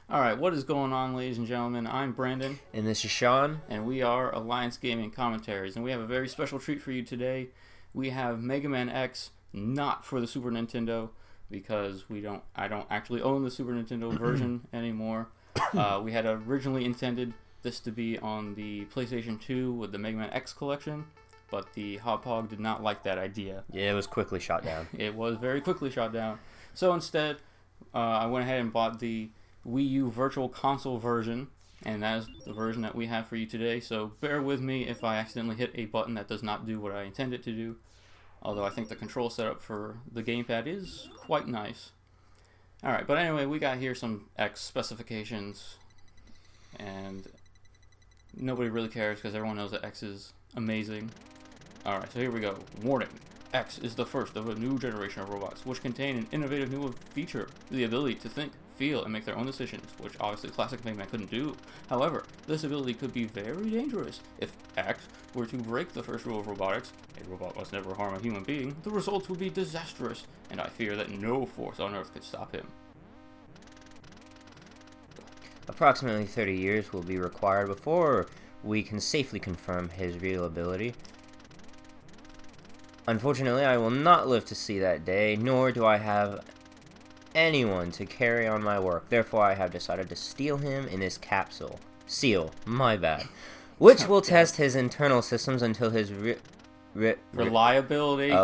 Alright, what is going on, ladies and gentlemen? I'm Brandon. And this is Shawn. And we are Alliance Gaming Commentaries. And we have a very special treat for you today. We have Megaman X, not for the Super Nintendo, because I don't actually own the Super Nintendo version anymore. We had originally intended this to be on the PlayStation 2 with the Megaman X collection, but the Hop Hog did not like that idea. Yeah, it was quickly shot down. It was very quickly shot down. So instead, I went ahead and bought the Wii U Virtual Console version, and that is the version that we have for you today. So bear with me if I accidentally hit a button that does not do what I intend it to do, although I think the control setup for the gamepad is quite nice. Alright, but anyway, we got here some X specifications, and nobody really cares because everyone knows that X is amazing. Alright, so here we go. Warning. X is the first of a new generation of robots, which contain an innovative new feature, the ability to think, feel, and make their own decisions, which obviously classic Megaman couldn't do. However, this ability could be very dangerous. If X were to break the first rule of robotics, a robot must never harm a human being, the results would be disastrous, and I fear that no force on Earth could stop him. Approximately 30 years will be required before we can safely confirm his real ability. Unfortunately, I will not live to see that day, nor do I have anyone to carry on my work. Therefore, I have decided to steal him in this capsule. Seal, my bad. Which will test his internal systems until his reliability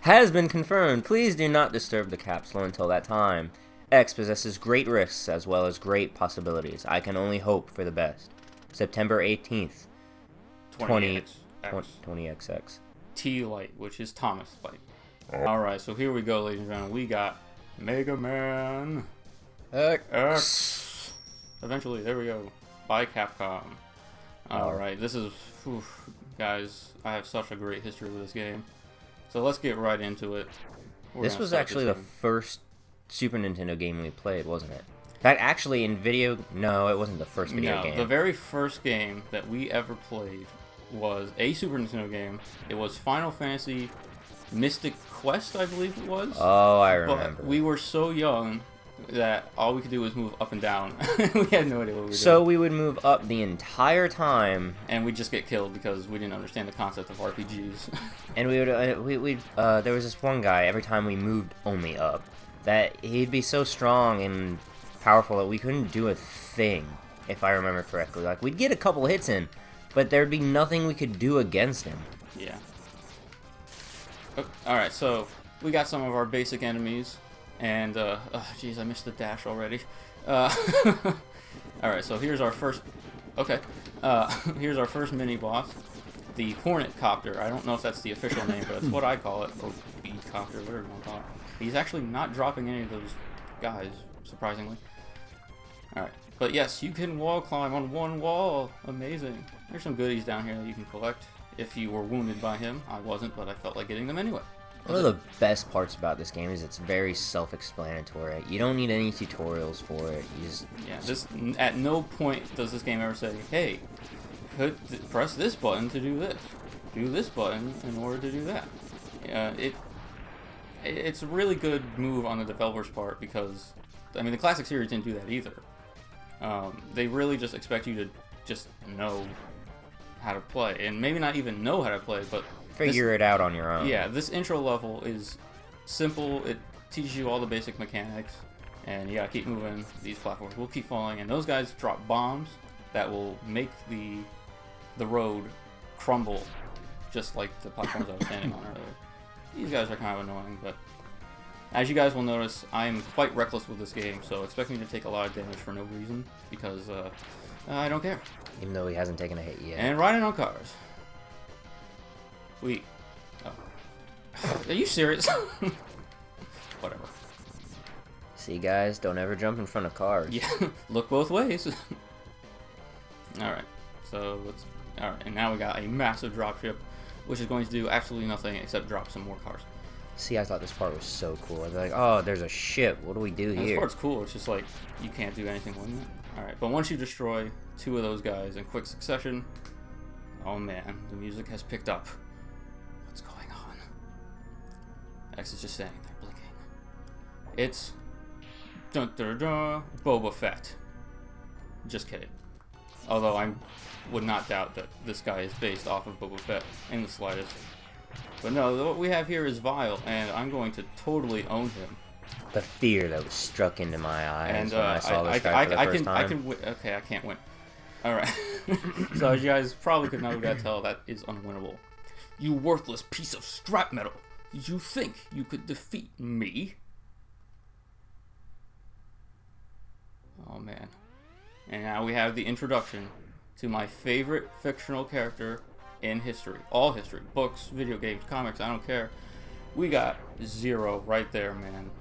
has been confirmed. Please do not disturb the capsule until that time. X possesses great risks as well as great possibilities. I can only hope for the best. September 18th, 20XX. T-Light, which is Thomas Light. Alright, so here we go, ladies and gentlemen. We got Megaman X. Eventually, there we go. By Capcom. Alright, this is... guys, I have such a great history with this game. So let's get right into it. This was actually the first Super Nintendo game we played, wasn't it? That actually in video... No, it wasn't the first video game. The very first game that we ever played was a Super Nintendo game. It was Final Fantasy Mystic Quest, I believe it was. Oh, I remember. But we were so young that all we could do was move up and down. We had no idea what we were doing. So we would move up the entire time, and we'd just get killed because we didn't understand the concept of RPGs. And we would there was this one guy, every time we moved only up, that he'd be so strong and powerful that we couldn't do a thing, if I remember correctly. Like, we'd get a couple hits in, but there'd be nothing we could do against him. Yeah. Alright, so we got some of our basic enemies, and, jeez, I missed the dash already. Alright, so here's our first, here's our first mini-boss, the Hornet Copter. I don't know if that's the official name, but that's what I call it, or Bead Copter, whatever you want to call it. He's actually not dropping any of those guys, surprisingly. Alright, but yes, you can wall climb on one wall. Amazing. There's some goodies down here that you can collect if you were wounded by him. I wasn't, but I felt like getting them anyway. One of the best parts about this game is it's very self-explanatory. You don't need any tutorials for it. You just... Yeah, at no point does this game ever say, hey, press this button to do this. Do this button in order to do that. It's a really good move on the developer's part because, I mean, the classic series didn't do that either. They really just expect you to just know how to play, and maybe not even know how to play, but figure it out on your own. Yeah, this intro level is simple. It teaches you all the basic mechanics, and you gotta keep moving. These platforms will keep falling, and those guys drop bombs that will make the road crumble, just like the platforms I was standing on earlier. These guys are kind of annoying, but as you guys will notice, I am quite reckless with this game, so expect me to take a lot of damage for no reason, because I don't care. Even though he hasn't taken a hit yet. And riding on cars. Are you serious? Whatever. See, guys, don't ever jump in front of cars. Yeah, look both ways. Alright, so alright, and now we got a massive dropship, which is going to do absolutely nothing except drop some more cars. See, I thought this part was so cool. I'd be like, oh, there's a ship. What do we do here? This part's cool. It's just like, you can't do anything with it. Alright, but once you destroy two of those guys in quick succession, oh man, the music has picked up. What's going on? X is just standing there blinking. It's Boba Fett. Just kidding. Although I would not doubt that this guy is based off of Boba Fett in the slightest. But no, what we have here is Vile, and I'm going to totally own him. The fear that was struck into my eyes And when I saw this guy for the first time. Okay, I can't win. Alright. So as you guys probably could never tell, that is unwinnable. You worthless piece of scrap metal. Did you think you could defeat me? Oh man. And now we have the introduction to my favorite fictional character in history. All history. Books, video games, comics, I don't care. We got Zero right there, man.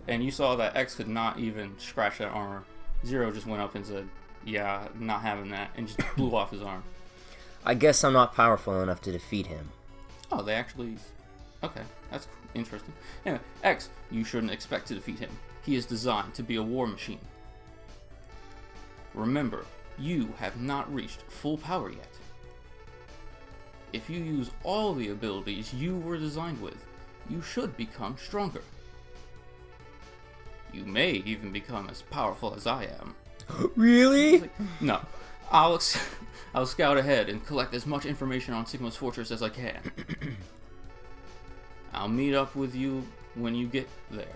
And you saw that X could not even scratch that armor. Zero just went up and said, yeah, not having that, and just blew off his arm. I guess I'm not powerful enough to defeat him. Oh, they actually... Okay, that's interesting. Anyway, X, you shouldn't expect to defeat him. He is designed to be a war machine. Remember, you have not reached full power yet. If you use all the abilities you were designed with, you should become stronger. You may even become as powerful as I am. Really? No. I'll scout ahead and collect as much information on Sigma's fortress as I can. I'll meet up with you when you get there.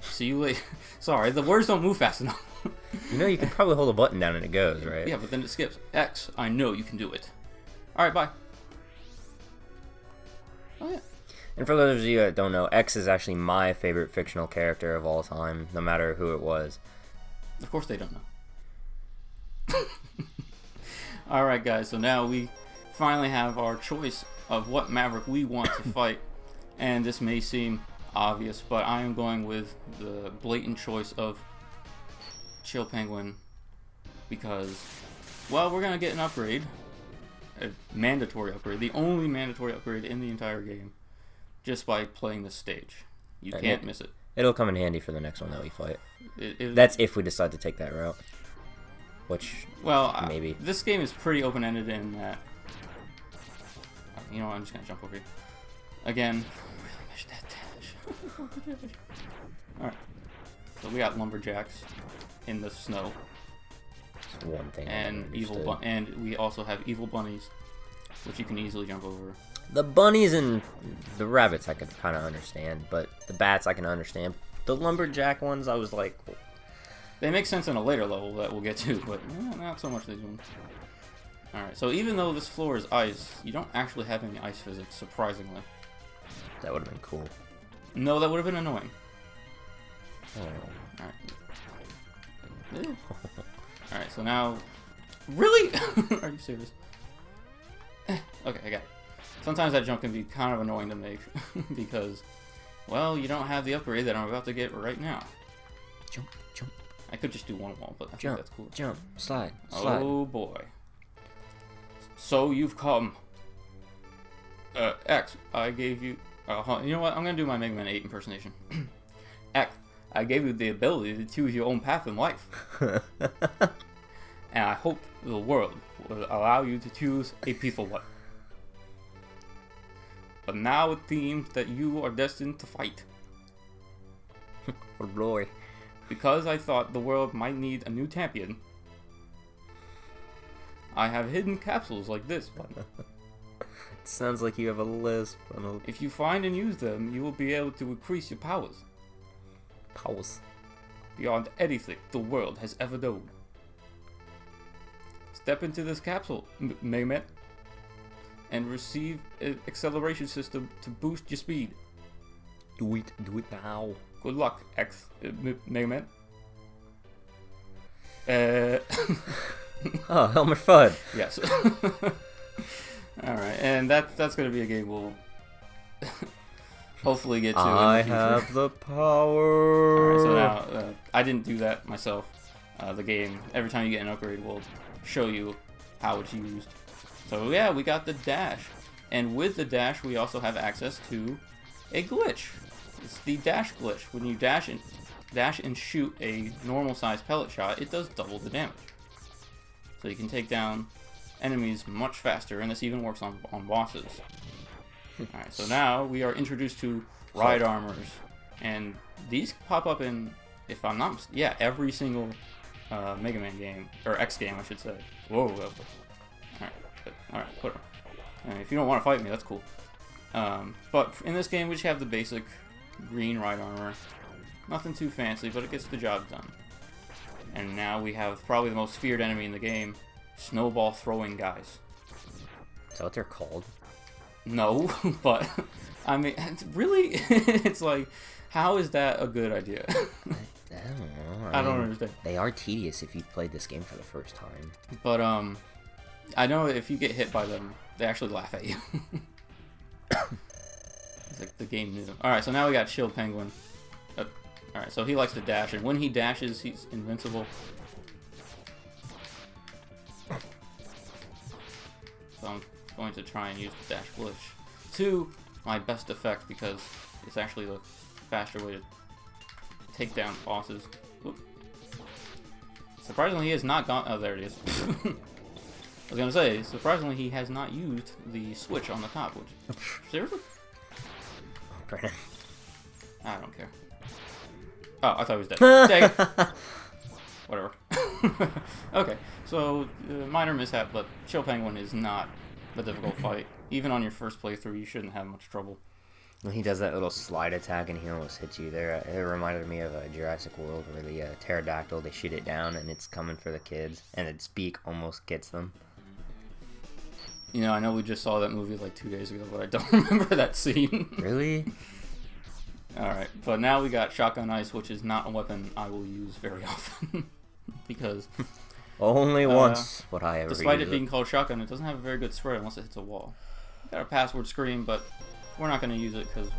See you later. Sorry, the words don't move fast enough. You know, you can probably hold a button down and it goes, right? Yeah, but then it skips. X, I know you can do it. Alright, bye. Oh, yeah. And for those of you that don't know, X is actually my favorite fictional character of all time, no matter who it was. Of course they don't know. Alright guys, so now we finally have our choice of what Maverick we want to fight. And this may seem obvious, but I am going with the blatant choice of Chill Penguin because, well, we're going to get an upgrade. A mandatory upgrade. The only mandatory upgrade in the entire game. Just by playing this stage. You can't miss it. It'll come in handy for the next one that we fight. That's if we decide to take that route. Which, well, maybe. This game is pretty open-ended in that... You know what, I'm just going to jump over here. Again, really wish that dash. Alright. So we got lumberjacks in the snow. That's one thing. And and we also have evil bunnies, which you can easily jump over. The bunnies and the rabbits I could kind of understand, but the bats I can understand. The lumberjack ones, I was like... They make sense in a later level that we'll get to, but not so much these ones. Alright, so even though this floor is ice, you don't actually have any ice physics, surprisingly. That would have been cool. No, that would have been annoying. Oh. Alright. Alright, so now... Really? Are you serious? Okay, I got it. Sometimes that jump can be kind of annoying to make because, well, you don't have the upgrade that I'm about to get right now. Jump, jump. I could just do one wall, but I think that's cool. Jump, slide, slide. Oh boy. So you've come. X, I gave you... you know what? I'm going to do my Megaman 8 impersonation. X, I gave you the ability to choose your own path in life. And I hope the world will allow you to choose a peaceful one. But now it seems that you are destined to fight. Oh boy. Because I thought the world might need a new champion, I have hidden capsules like this one. It sounds like you have a lisp. If you find and use them, you will be able to increase your powers. Powers? Beyond anything the world has ever known. Step into this capsule, Megaman, and receive an acceleration system to boost your speed. Do it now. Good luck, Megaman. Oh, Helmet FUD. Yes. Alright, and that's going to be a game we'll hopefully get to I in the future. have the power. Alright, so now, I didn't do that myself. The game, every time you get an upgrade, will show you how it's used. So yeah, we got the dash. And with the dash, we also have access to a glitch. It's the dash glitch. When you dash and shoot a normal sized pellet shot, it does double the damage. So you can take down enemies much faster, and this even works on bosses. Alright, so now we are introduced to ride armors. And these pop up in, if I'm not mistaken, yeah, every single Mega Man game, or X game, I should say. Whoa. Alright, put her. If you don't want to fight me, that's cool. But in this game, we just have the basic green right armor. Nothing too fancy, but it gets the job done. And now we have probably the most feared enemy in the game, snowball throwing guys. Is that what they're called? No, but I mean, really, it's like, how is that a good idea? I don't know. I don't understand. They are tedious if you've played this game for the first time. But I know if you get hit by them, they actually laugh at you. It's like the game knew. Alright, so now we got Shield Penguin. Alright, so he likes to dash, and when he dashes, he's invincible. So I'm going to try and use the dash glitch to my best effect, because it's actually the faster way to take down bosses. Oop. Surprisingly, he has not gone... Oh, there it is. I was gonna say, surprisingly, he has not used the switch on the top, which... Seriously? Brandon. I don't care. Oh, I thought he was dead. Dang it. Whatever. Okay, so, minor mishap, but Shield Penguin is not a difficult fight. Even on your first playthrough, you shouldn't have much trouble. When he does that little slide attack and he almost hits you there, it reminded me of Jurassic World, where the pterodactyl, they shoot it down and it's coming for the kids, and its beak almost gets them. You know, I know we just saw that movie like 2 days ago, but I don't remember that scene. Really? Alright, but now we got Shotgun Ice, which is not a weapon I will use very often. Because... Only once would I ever despite use it being called Shotgun, it doesn't have a very good spread unless it hits a wall. Got a password screen, but we're not going to use it because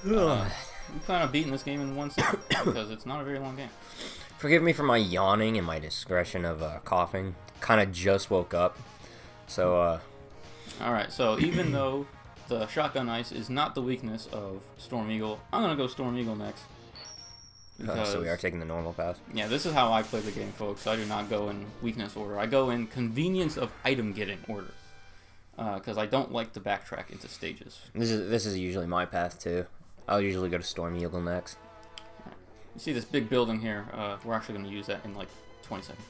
we plan on beating this game in one sitting because it's not a very long game. Forgive me for my yawning and my discretion of coughing. Kind of just woke up. So, Alright, so even though the Shotgun Ice is not the weakness of Storm Eagle, I'm going to go Storm Eagle next. So we are taking the normal path. Yeah, this is how I play the game, folks. I do not go in weakness order. I go in convenience of item getting order. Because I don't like to backtrack into stages. This is usually my path, too. I'll usually go to Storm Eagle next. Right. You see this big building here? We're actually going to use that in like 20 seconds.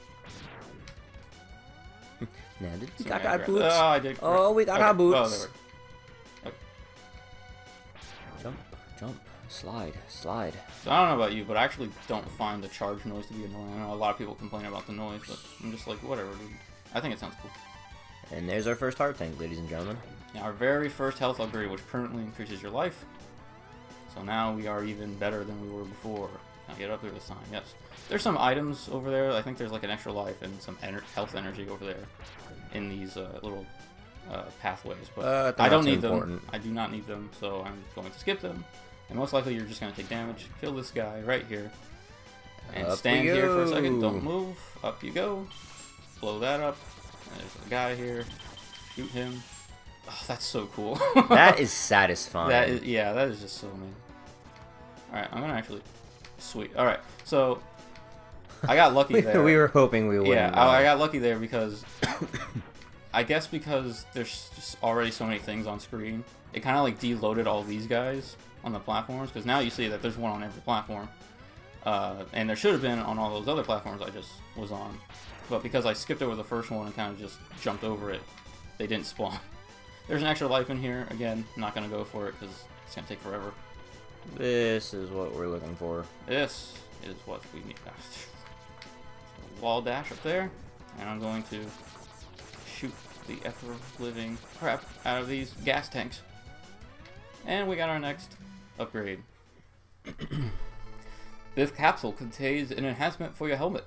Now, did we So got yeah, our boots? Oh, I did. Oh, we got our boots. Oh, there we go. Okay. Jump, jump, slide, slide. So I don't know about you, but I actually don't find the charge noise to be annoying. I know a lot of people complain about the noise, but I'm just like, whatever, dude. I think it sounds cool. And there's our first heart tank, ladies and gentlemen. Now, our very first health upgrade, which permanently increases your life. So now we are even better than we were before. Can I get up there this time? Yes. There's some items over there. I think there's like an extra life and some health energy over there in these little pathways. But I don't need them. I do not need them, so I'm going to skip them. And most likely you're just going to take damage. Kill this guy right here. And stand here for a second. Don't move. Up you go. Blow that up. And there's a guy here. Shoot him. Oh, that's so cool. That is satisfying. That is, yeah, that is just so amazing. Alright, I'm going to actually... Sweet. Alright, so... I got lucky there. We were hoping we would. Yeah, I got lucky there because... I guess because there's just already so many things on screen, it kind of like deloaded all these guys on the platforms, because now you see that there's one on every platform. And there should have been on all those other platforms I just was on. But because I skipped over the first one and kind of just jumped over it, they didn't spawn. There's an extra life in here. Again, not going to go for it because it's going to take forever. This is what we're looking for. This is what we need. Wall dash up there. And I'm going to shoot the ever-living crap out of these gas tanks. And we got our next upgrade. This capsule contains an enhancement for your helmet,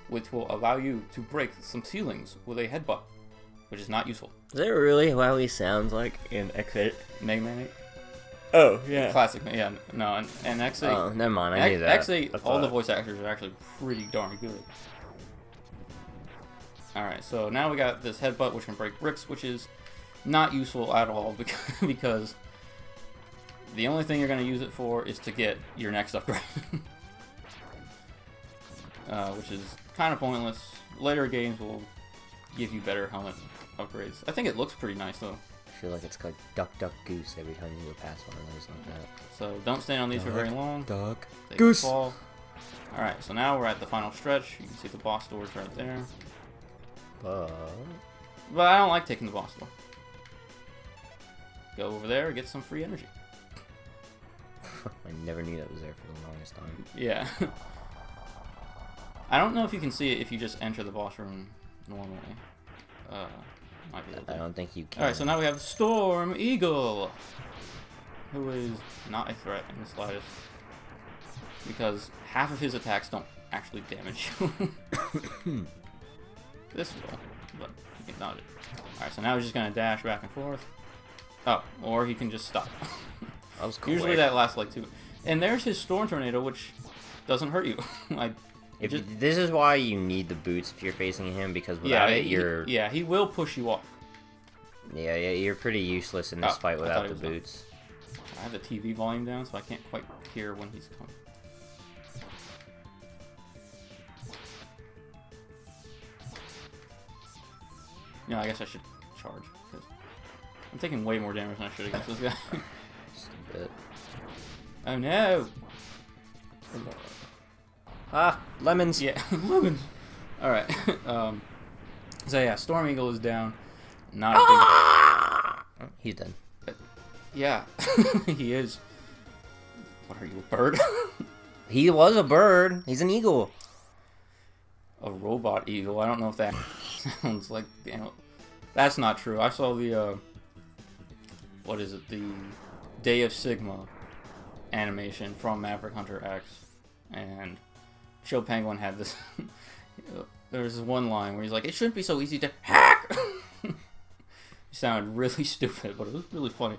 which will allow you to break some ceilings with a headbutt, which is not useful. Is that really how he sounds like in X8? Mega Man 8? Oh, yeah. Classic, yeah. No, and X8... Oh, never mind, I knew that. X8, all the voice actors are actually pretty darn good. Alright, so now we got this headbutt, which can break bricks, which is not useful at all, because the only thing you're going to use it for is to get your next upgrade. Which is kind of pointless. Later games will give you better helmet upgrades. I think it looks pretty nice, though. I feel like it's like duck, duck, goose every time you go past one of those like that. So don't stand on these for very long. Duck, They goose. Fall. Alright, so now we're at the final stretch. You can see the boss doors right there. But I don't like taking the boss door. Go over there and get some free energy. I never knew that was there for the longest time. Yeah. I don't know if you can see it if you just enter the boss room normally. Might be able to. I don't think you can. Alright, so now we have Storm Eagle, who is not a threat in the slightest, because half of his attacks don't actually damage you. This will, but you can dodge it. Alright, so now he's just going to dash back and forth. Oh, or he can just stop. That was quick. Usually that lasts like 2. And there's his Storm Tornado, which doesn't hurt you. This is why you need the boots if you're facing him, because without it, you're... Yeah, he will push you off. Yeah, you're pretty useless in this fight without the boots. I have the TV volume down, so I can't quite hear when he's coming. You know, I guess I should charge, because I'm taking way more damage than I should against this guy. Just a bit. Oh no! Ah, lemons! Yeah, lemons! Alright, so yeah, Storm Eagle is down. Not a big... He's done. Yeah, he is. What are you, a bird? He was a bird. He's an eagle. A robot eagle. I don't know if that sounds like... That's not true. I saw the, what is it? The Day of Sigma animation from Maverick Hunter X. And Chill Penguin had this... There's this one line where he's like, it shouldn't be so easy to hack! He sounded really stupid, but it was really funny.